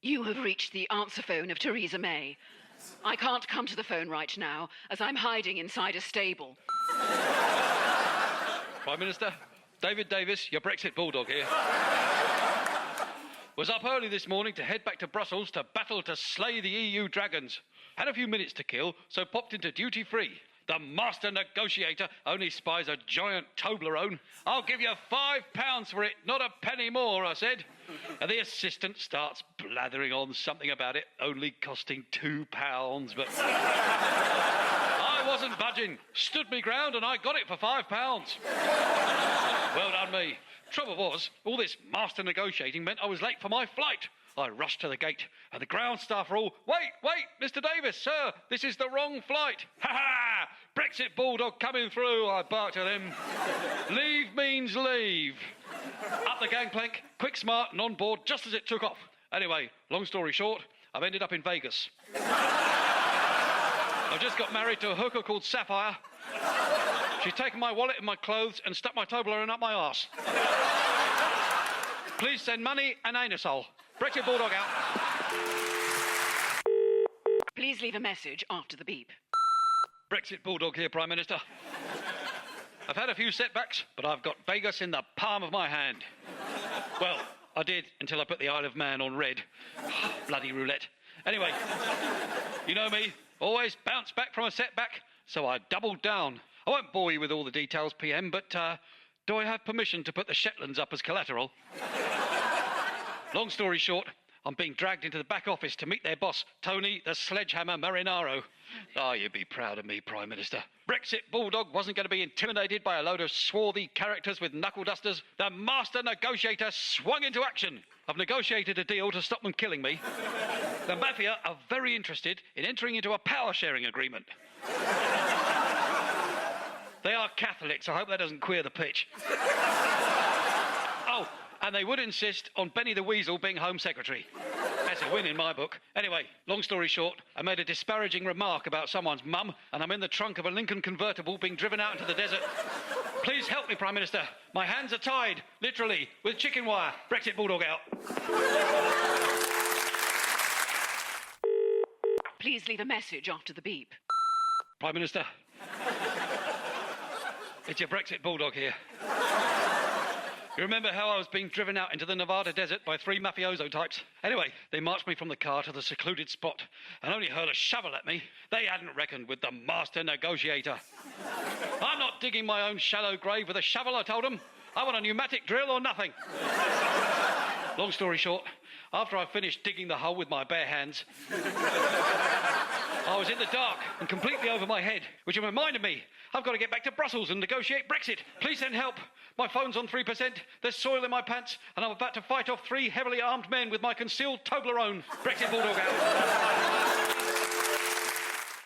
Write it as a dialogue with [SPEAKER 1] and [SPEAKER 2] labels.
[SPEAKER 1] You have reached the answer phone of Theresa May. I can't come to the phone right now, as I'm hiding inside a stable.
[SPEAKER 2] Prime Minister, David Davis, your Brexit Bulldog here. Was up early this morning to head back to Brussels to battle to slay the EU dragons. Had a few minutes to kill, so popped into duty free. The master negotiator only spies a giant Toblerone. I'll give you £5 for it, not a penny more, I said. And the assistant starts blathering on something about it only costing £2, but I wasn't budging. Stood me ground and I got it for £5. Well done me. Trouble was, all this master negotiating meant I was late for my flight. I rushed to the gate, and the ground staff were all, Wait, Mr. Davis, sir, this is the wrong flight. Ha-ha! Brexit Bulldog coming through, I barked at them. Leave means leave. Up the gangplank, quick, smart, and on board just as it took off. Anyway, long story short, I've ended up in Vegas. I've just got married to a hooker called Sapphire. She's taken my wallet and my clothes and stuck my Toblerone up my arse. Please send money and anusol. Brexit Bulldog out.
[SPEAKER 1] Please leave a message after the beep.
[SPEAKER 2] Brexit Bulldog here, Prime Minister. I've had a few setbacks, but I've got Vegas in the palm of my hand. Well, I did until I put the Isle of Man on red. Bloody roulette. Anyway, you know me, always bounce back from a setback, so I doubled down. I won't bore you with all the details, PM, but do I have permission to put the Shetlands up as collateral? Long story short, I'm being dragged into the back office to meet their boss, Tony the Sledgehammer Marinaro. Oh, you'd be proud of me, Prime Minister. Brexit Bulldog wasn't going to be intimidated by a load of swarthy characters with knuckle dusters. The master negotiator swung into action. I've negotiated a deal to stop them killing me. The mafia are very interested in entering into a power-sharing agreement. They are Catholics. I hope that doesn't queer the pitch. Oh, and they would insist on Benny the Weasel being Home Secretary. That's a win in my book. Anyway, long story short, I made a disparaging remark about someone's mum, and I'm in the trunk of a Lincoln convertible being driven out into the desert. Please help me, Prime Minister. My hands are tied, literally, with chicken wire. Brexit Bulldog out.
[SPEAKER 1] Please leave a message after the beep.
[SPEAKER 2] Prime Minister. It's your Brexit Bulldog here. You remember how I was being driven out into the Nevada desert by 3 mafioso types? Anyway, they marched me from the car to the secluded spot and only hurled a shovel at me. They hadn't reckoned with the master negotiator. I'm not digging my own shallow grave with a shovel, I told them. I want a pneumatic drill or nothing. Long story short, after I finished digging the hole with my bare hands, I was in the dark and completely over my head, which reminded me, I've got to get back to Brussels and negotiate Brexit. Please send help. My phone's on 3%, there's soil in my pants, and I'm about to fight off 3 heavily armed men with my concealed Toblerone. Brexit Bulldog out.